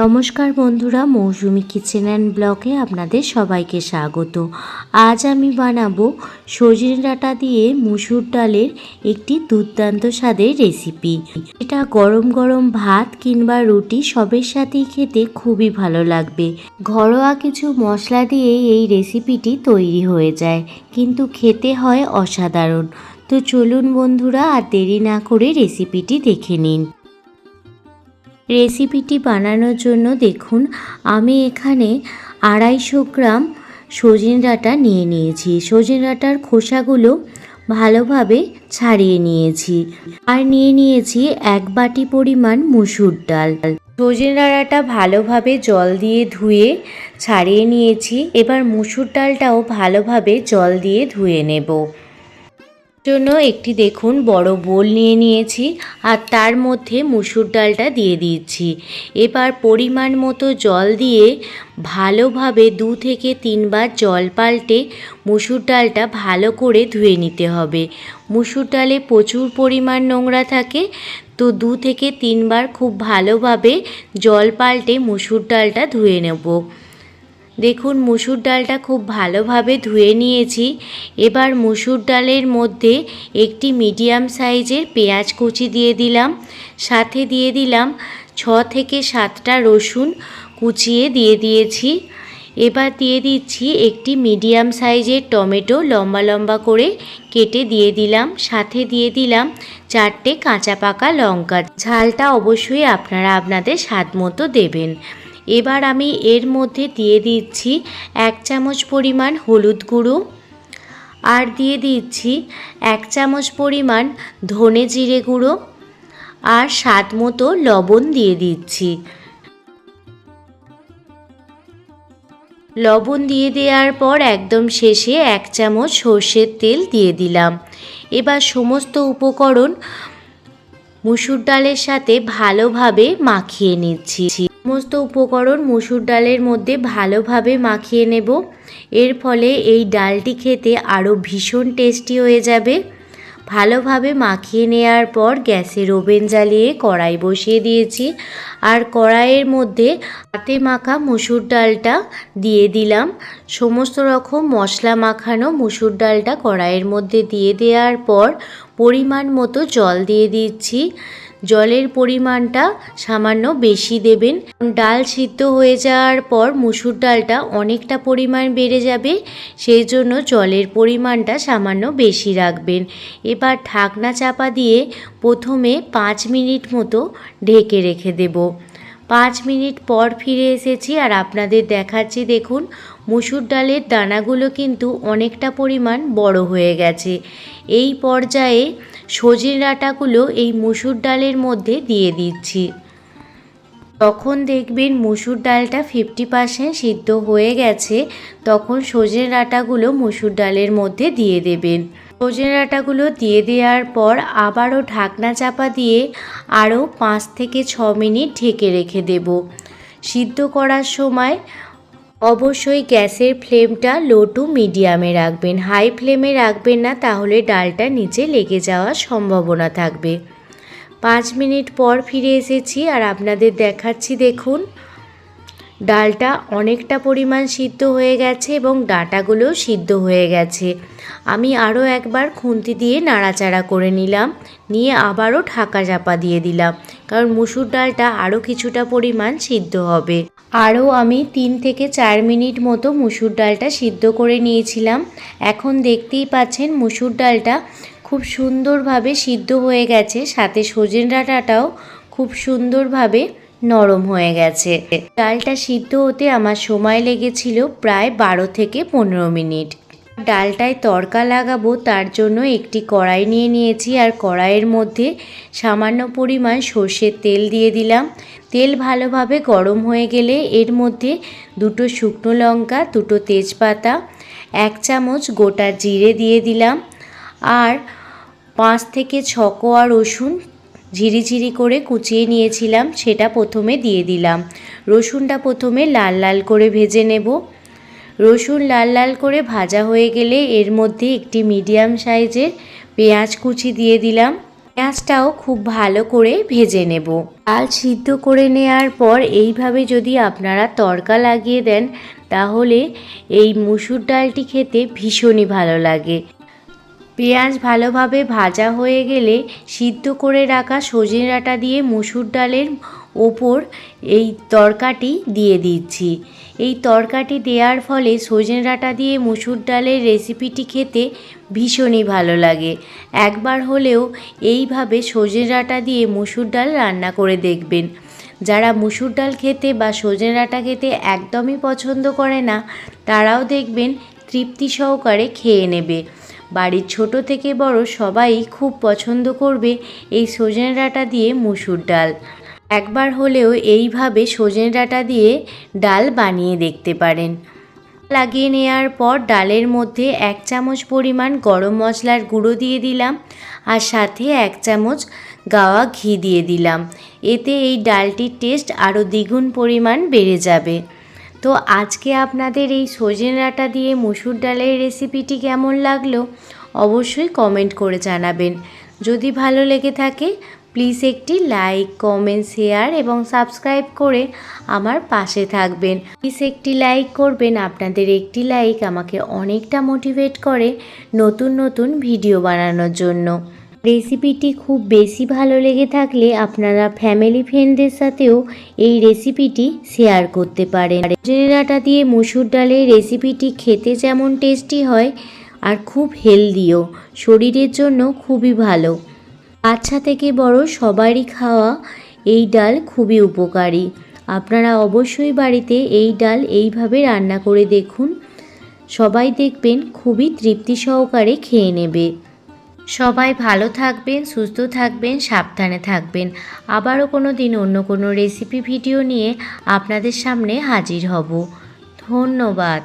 নমস্কার বন্ধুরা, মৌসুমি kitchen and ব্লগে আপনাদের সবাইকে স্বাগত। আজ আমি বানাবো সজনে ডাঁটা দিয়ে মুসুর ডালের একটি দুর্দান্ত স্বাদের রেসিপি। এটা গরম গরম ভাত কিংবা রুটি সবের সাথেই খেতে খুবই ভালো লাগবে। ঘরোয়া কিছু মশলা দিয়ে এই রেসিপিটি তৈরি হয়ে যায়, কিন্তু খেতে হয় অসাধারণ। তো চলুন বন্ধুরা, আর দেরি না করে রেসিপিটি দেখে নিন। রেসিপিটি বানানোর জন্য দেখুন, আমি এখানে 250 গ্রাম সজনে ডাঁটা নিয়ে নিয়েছি। সজনে ডাঁটার খোসাগুলো ভালোভাবে ছাড়িয়ে নিয়েছি। আর নিয়ে নিয়েছি 1 বাটি পরিমাণ মুসুর ডাল। সজনে ডাঁটাটা ভালোভাবে জল দিয়ে ধুয়ে ছাড়িয়ে নিয়েছি। এবার মুসুর ডালটাও ভালোভাবে জল দিয়ে ধুয়ে নেব। জন্য একটি দেখুন বড় বোল নিয়ে নিয়েছি, আর তার মধ্যে মুসুর ডালটা দিয়ে দিচ্ছি। এবার পরিমাণ মতো জল দিয়ে ভালোভাবে 2 থেকে 3 বার জল পাল্টে মুসুর ডালটা ভালো করে ধুয়ে নিতে হবে। মুসুর ডালে প্রচুর পরিমাণ নোংরা থাকে, তো 2 থেকে 3 বার খুব ভালোভাবে জল পাল্টে মুসুর ডালটা ধুয়ে নেব। দেখুন মুসুর ডালটা খুব ভালোভাবে ধুয়ে নিয়েছি। এবার মুসুর ডালের মধ্যে একটি মিডিয়াম সাইজের পেঁয়াজ কুচি দিয়ে দিলাম, সাথে দিয়ে দিলাম 6 থেকে 7টা রসুন কুচিয়ে দিয়ে দিয়েছি। এবার দিয়ে দিচ্ছি একটি মিডিয়াম সাইজের টমেটো লম্বা লম্বা করে কেটে দিয়ে দিলাম, সাথে দিয়ে দিলাম 4টে কাঁচা পাকা লঙ্কা। ঝালটা অবশ্যই আপনারা আপনাদের স্বাদ মতো দেবেন। এবার আমি এর মধ্যে দিয়ে দিচ্ছি 1 চামচ পরিমাণ হলুদ গুঁড়ো, আর দিয়ে দিচ্ছি 1 চামচ পরিমাণ ধনে জিরে গুঁড়ো, আর স্বাদ মতো লবণ দিয়ে দিচ্ছি। লবণ দিয়ে দেওয়ার পর একদম শেষে 1 চামচ সর্ষের তেল দিয়ে দিলাম। এবার সমস্ত উপকরণ মুসুর ডালের সাথে ভালোভাবে মাখিয়ে নিচ্ছি। সমস্ত উপকরণ মুসুর ডালের মধ্যে ভালোভাবে মাখিয়ে নেব। এর ফলে এই ডালটি খেতে আরও ভীষণ টেস্টি হয়ে যাবে। ভালোভাবে মাখিয়ে নেওয়ার পর গ্যাসের ওভেন জ্বালিয়ে কড়াই বসিয়ে দিয়েছি, আর কড়াইয়ের মধ্যে হাতে মাখা মুসুর ডালটা দিয়ে দিলাম। সমস্ত রকম মশলা মাখানো মুসুর ডালটা কড়াইয়ের মধ্যে দিয়ে দেওয়ার পর পরিমাণ মতো জল দিয়ে দিচ্ছি। জলের পরিমাণটা সামান্য বেশি দেবেন। ডাল সিদ্ধ হয়ে যাওয়ার পর মুসুর ডালটা অনেকটা পরিমাণ বেড়ে যাবে, সেই জন্য জলের পরিমাণটা সামান্য বেশি রাখবেন। এবার ঢাকনা চাপা দিয়ে প্রথমে 5 মিনিট মতো ঢেকে রেখে দেব। 5 মিনিট পর ফিরে এসেছি, আর আপনাদের দেখাচ্ছি। দেখুন মুসুর ডালের দানাগুলো কিন্তু অনেকটা পরিমাণ বড় হয়ে গেছে। এই পর্যায়ে সজনে ডাঁটাগুলো এই মুসুর ডালের মধ্যে দিয়ে দিচ্ছি। তখন দেখবেন মুসুর ডালটা 50% সিদ্ধ হয়ে গেছে, তখন সজনে ডাঁটাগুলো মুসুর ডালের মধ্যে দিয়ে দেবেন। সজনে ডাঁটাগুলো দিয়ে দেওয়ার পর আবারও ঢাকনা চাপা দিয়ে আরও 5 থেকে 6 মিনিট ঢেকে রেখে দেব। সিদ্ধ করার সময় অবশ্যই গ্যাসের ফ্লেমটা লো টু মিডিয়ামে রাখবেন, হাই ফ্লেমে রাখবেন না, তাহলে ডালটা নিচে লেগে যাওয়ার সম্ভাবনা থাকবে। 5 মিনিট পর ফিরে এসেছি, আর আপনাদের দেখাচ্ছি। দেখুন ডালটা অনেকটা পরিমাণ সিদ্ধ হয়ে গেছে এবং ডাঁটাগুলোও সিদ্ধ হয়ে গেছে। আমি আরও একবার খুন্তি দিয়ে নাড়াচাড়া করে নিলাম, নিয়ে আবারও ঢাকা চাপা দিয়ে দিলাম, কারণ মুসুর ডালটা আরও কিছুটা পরিমাণ সিদ্ধ হবে। আরও আমি 3 থেকে 4 মিনিট মতো মুসুর ডালটা সিদ্ধ করে নিয়েছিলাম। এখন দেখতেই পাচ্ছেন মুসুর ডালটা খুব সুন্দরভাবে সিদ্ধ হয়ে গেছে, সাথে সজনে ডাঁটাটাও খুব সুন্দরভাবে নরম হয়ে গেছে। ডালটা সিদ্ধ হতে আমার সময় লেগেছিল প্রায় 12 থেকে 15 মিনিট। ডালটায় তড়কা লাগাবো, তার জন্য একটি কড়াই নিয়ে নিয়েছি, আর কড়াইয়ের মধ্যে সামান্য পরিমাণ সর্ষের তেল দিয়ে দিলাম। তেল ভালোভাবে গরম হয়ে গেলে এর মধ্যে 2টো শুকনো লঙ্কা, 2টো তেজপাতা, 1 চামচ গোটা জিরে দিয়ে দিলাম, আর 5 থেকে 6 কোয়া রসুন ঝিরিঝিরি করে কুচিয়ে নিয়েছিলাম, সেটা প্রথমে দিয়ে দিলাম। রসুনটা প্রথমে লাল লাল করে ভেজে নেব। রসুন লাল লাল করে ভাজা হয়ে গেলে এর মধ্যে একটি মিডিয়াম সাইজের পেঁয়াজ কুচি দিয়ে দিলাম। পেঁয়াজটাও খুব ভালো করে ভেজে নেব। ডাল সিদ্ধ করে নেওয়ার পর এইভাবে যদি আপনারা তড়কা লাগিয়ে দেন তাহলে এই মুসুর ডালটি খেতে ভীষণই ভালো লাগে। পেঁয়াজ ভালোভাবে ভাজা হয়ে গেলে সিদ্ধ করে রাখা সজনে ডাঁটা দিয়ে মুসুর ডালের ওপর এই তরকাটি দিয়ে দিচ্ছি। এই তরকাটি দেওয়ার ফলে সজনে ডাঁটা দিয়ে মুসুর ডালের রেসিপিটি খেতে ভীষণই ভালো লাগে। একবার হলেও এইভাবে সজনে ডাঁটা দিয়ে মুসুর ডাল রান্না করে দেখবেন। যারা মুসুর ডাল খেতে বা সজনে ডাঁটা খেতে একদমই পছন্দ করে না তারাও দেখবেন তৃপ্তি সহকারে খেয়ে নেবে। বাড়ির ছোট থেকে বড় সবাই খুব পছন্দ করবে এই সজনে ডাঁটা দিয়ে মুসুর ডাল। একবার হলেও এইভাবে সজনে ডাঁটা দিয়ে ডাল বানিয়ে দেখতে পারেন। লাগিয়ে নেওয়ার পর ডালের মধ্যে 1 চামচ পরিমাণ গরম মশলার গুঁড়ো দিয়ে দিলাম আর সাথে 1 চামচ গাওয়া ঘি দিয়ে দিলাম। এতে এই ডালটির টেস্ট আরও দ্বিগুণ পরিমাণ বেড়ে যাবে। তো আজকে আপনাদের এই সজনে ডাঁটা দিয়ে মুসুর ডালের রেসিপিটি কেমন লাগলো অবশ্যই কমেন্ট করে জানাবেন। যদি ভালো লেগে থাকে প্লিজ একটি লাইক, কমেন্ট, শেয়ার এবং সাবস্ক্রাইব করে আমার পাশে থাকবেন। প্লিজ একটি লাইক করবেন, আপনাদের একটি লাইক আমাকে অনেকটা মোটিভেট করে নতুন নতুন ভিডিও বানানোর জন্য। রেসিপিটি খুব বেশি ভালো লেগে থাকলে আপনারা ফ্যামিলি ফ্রেন্ডদের সাথেও এই রেসিপিটি শেয়ার করতে পারেন। সজনে ডাঁটা দিয়ে মুসুর ডালের রেসিপিটি খেতে যেমন টেস্টি হয় আর খুব হেলদিও, শরীরের জন্য খুবই ভালো। বাচ্চা থেকে বড় সবারই খাওয়া এই ডাল খুবই উপকারী। আপনারা অবশ্যই বাড়িতে এই ডাল এইভাবে রান্না করে দেখুন, সবাই দেখবেন খুবই তৃপ্তি সহকারে খেয়ে নেবে। সবাই ভালো থাকবেন, সুস্থ থাকবেন, সাবধানে থাকবেন। আবারও কোনো দিন অন্য কোনো রেসিপি ভিডিও নিয়ে আপনাদের সামনে হাজির হব। ধন্যবাদ।